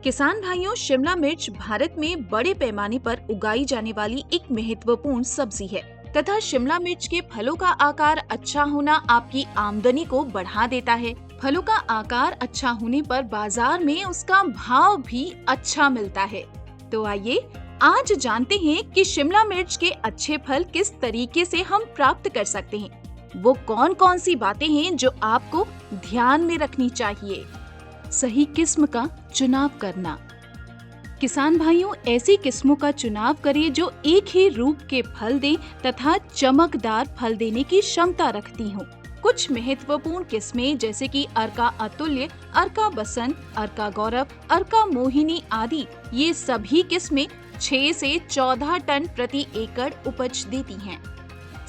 किसान भाइयों, शिमला मिर्च भारत में बड़े पैमाने पर उगाई जाने वाली एक महत्वपूर्ण सब्जी है तथा शिमला मिर्च के फलों का आकार अच्छा होना आपकी आमदनी को बढ़ा देता है। फलों का आकार अच्छा होने पर बाजार में उसका भाव भी अच्छा मिलता है। तो आइए आज जानते हैं कि शिमला मिर्च के अच्छे फल किस तरीके से हम प्राप्त कर सकते हैं। वो कौन कौन सी बातें हैं जो आपको ध्यान में रखनी चाहिए। सही किस्म का चुनाव करना। किसान भाइयों, ऐसी किस्मों का चुनाव करें जो एक ही रूप के फल दें तथा चमकदार फल देने की क्षमता रखती हों। कुछ महत्वपूर्ण किस्में जैसे कि अर्का अतुल्य, अर्का बसंत, अर्का गौरव, अर्का मोहिनी आदि, ये सभी किस्में 6 से 14 टन प्रति एकड़ उपज देती हैं।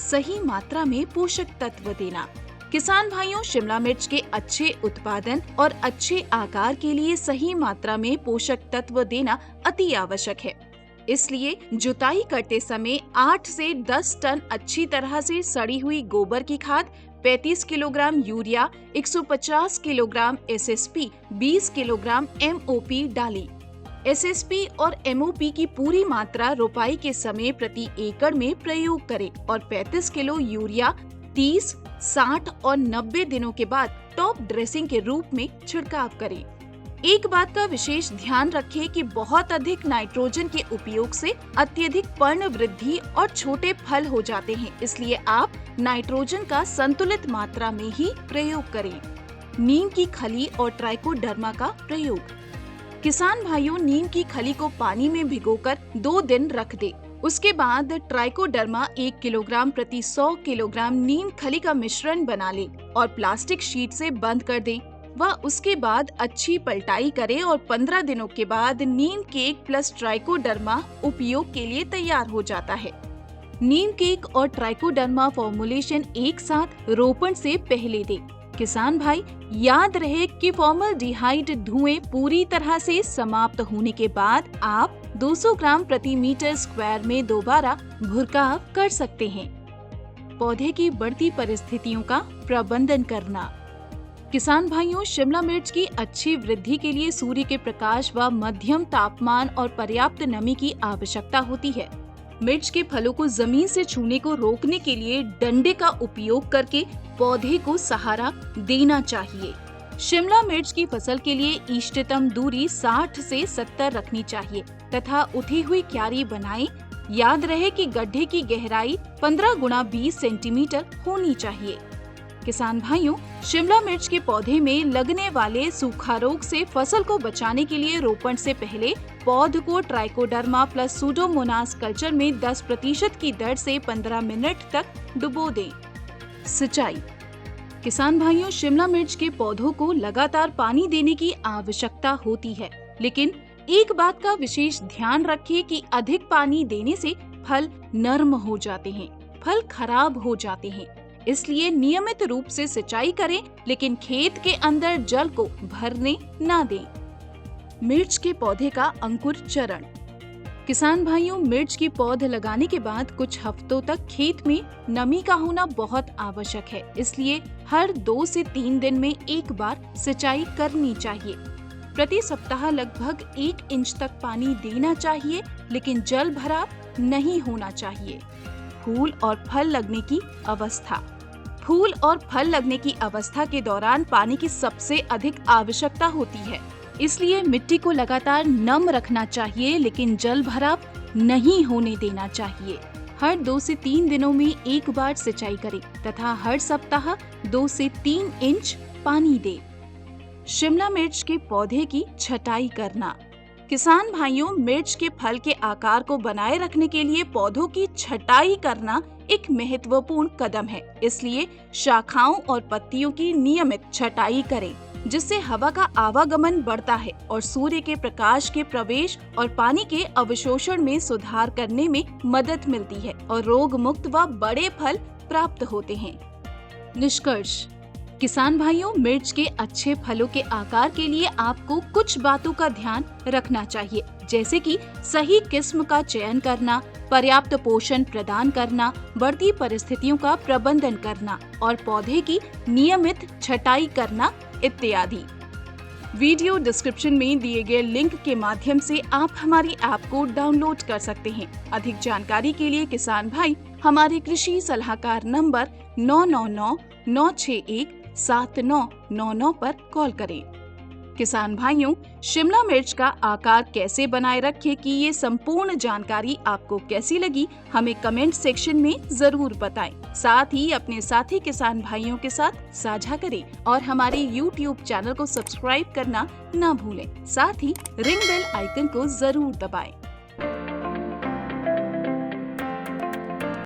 सही मात्रा में पोषक तत्व देना। किसान भाइयों, शिमला मिर्च के अच्छे उत्पादन और अच्छे आकार के लिए सही मात्रा में पोषक तत्व देना अति आवश्यक है। इसलिए जुताई करते समय 8 से 10 टन अच्छी तरह से सड़ी हुई गोबर की खाद, 35 kilogram urea, 150 kilogram SSP, 20 kilogram MOP डालें। एसएसपी और एमओपी की पूरी मात्रा रोपाई के समय प्रति एकड़ में प्रयोग करें और 35 किलो यूरिया 30, 60 और 90 दिनों के बाद टॉप ड्रेसिंग के रूप में छिड़काव करें। एक बात का विशेष ध्यान रखें कि बहुत अधिक नाइट्रोजन के उपयोग से अत्यधिक पर्ण वृद्धि और छोटे फल हो जाते हैं, इसलिए आप नाइट्रोजन का संतुलित मात्रा में ही प्रयोग करें। नीम की खली और ट्राइकोडर्मा का प्रयोग। किसान भाइयों, नीम की खली को पानी में भिगोकर 2 दिन रख दे। उसके बाद ट्राइकोडर्मा 1 किलोग्राम प्रति 100 किलोग्राम नीम खली का मिश्रण बना ले और प्लास्टिक शीट से बंद कर दे। वह उसके बाद अच्छी पलटाई करे और 15 दिनों के बाद नीम केक प्लस ट्राइकोडर्मा उपयोग के लिए तैयार हो जाता है। नीम केक और ट्राइकोडर्मा फॉर्मुलेशन एक साथ रोपण से पहले दे। किसान भाई, याद रहे कि फॉर्मल्डिहाइड धुएं पूरी तरह से समाप्त होने के बाद आप 200 ग्राम प्रति मीटर स्क्वायर में दोबारा भुरकाव कर सकते हैं। पौधे की बढ़ती परिस्थितियों का प्रबंधन करना। किसान भाइयों, शिमला मिर्च की अच्छी वृद्धि के लिए सूर्य के प्रकाश व मध्यम तापमान और पर्याप्त नमी की आवश्यकता होती है। मिर्च के फलों को जमीन से छूने को रोकने के लिए डंडे का उपयोग करके पौधे को सहारा देना चाहिए। शिमला मिर्च की फसल के लिए इष्टतम दूरी 60 से 70 रखनी चाहिए तथा उठी हुई क्यारी बनाएं। याद रहे कि गड्ढे की गहराई 15 गुणा 20 सेंटीमीटर होनी चाहिए। किसान भाइयों, शिमला मिर्च के पौधे में लगने वाले सूखा रोग से फसल को बचाने के लिए रोपण से पहले पौध को ट्राइकोडर्मा प्लस सूडोमोनास कल्चर में 10% की दर से 15 मिनट तक डुबो दें। सिंचाई। किसान भाइयों, शिमला मिर्च के पौधों को लगातार पानी देने की आवश्यकता होती है, लेकिन एक बात का विशेष ध्यान रखें कि अधिक पानी देने से फल नर्म हो जाते हैं, फल खराब हो जाते हैं। इसलिए नियमित रूप से सिंचाई करें, लेकिन खेत के अंदर जल को भरने न दें। मिर्च के पौधे का अंकुर चरण। किसान भाइयों, मिर्च की पौध लगाने के बाद कुछ हफ्तों तक खेत में नमी का होना बहुत आवश्यक है, इसलिए हर 2 से 3 दिन में एक बार सिंचाई करनी चाहिए। प्रति सप्ताह लगभग 1 इंच तक पानी देना चाहिए, लेकिन जल भराव नहीं होना चाहिए। फूल और फल लगने की अवस्था। फूल और फल लगने की अवस्था के दौरान पानी की सबसे अधिक आवश्यकता होती है, इसलिए मिट्टी को लगातार नम रखना चाहिए, लेकिन जल भराव नहीं होने देना चाहिए। हर 2 से 3 दिनों में एक बार सिंचाई करें तथा हर सप्ताह 2 से 3 इंच पानी दें। शिमला मिर्च के पौधे की छटाई करना। किसान भाइयों, मिर्च के फल के आकार को बनाए रखने के लिए पौधों की छटाई करना एक महत्वपूर्ण कदम है, इसलिए शाखाओं और पत्तियों की नियमित छटाई करें, जिससे हवा का आवागमन बढ़ता है और सूर्य के प्रकाश के प्रवेश और पानी के अवशोषण में सुधार करने में मदद मिलती है और रोग मुक्त व बड़े फल प्राप्त होते हैं। निष्कर्ष। किसान भाइयों, मिर्च के अच्छे फलों के आकार के लिए आपको कुछ बातों का ध्यान रखना चाहिए, जैसे कि सही किस्म का चयन करना, पर्याप्त पोषण प्रदान करना, बढ़ती परिस्थितियों का प्रबंधन करना और पौधे की नियमित छटाई करना इत्यादि। वीडियो डिस्क्रिप्शन में दिए गए लिंक के माध्यम से आप हमारी ऐप को डाउनलोड कर सकते हैं। अधिक जानकारी के लिए किसान भाई हमारे कृषि सलाहकार नंबर 9999617999 पर कॉल करें। किसान भाइयों, शिमला मिर्च का आकार कैसे बनाए रखें कि ये संपूर्ण जानकारी आपको कैसी लगी, हमें कमेंट सेक्शन में जरूर बताएं। साथ ही अपने साथी किसान भाइयों के साथ साझा करें और हमारे YouTube चैनल को सब्सक्राइब करना ना भूलें। साथ ही रिंग बेल आइकन को जरूर दबाएं।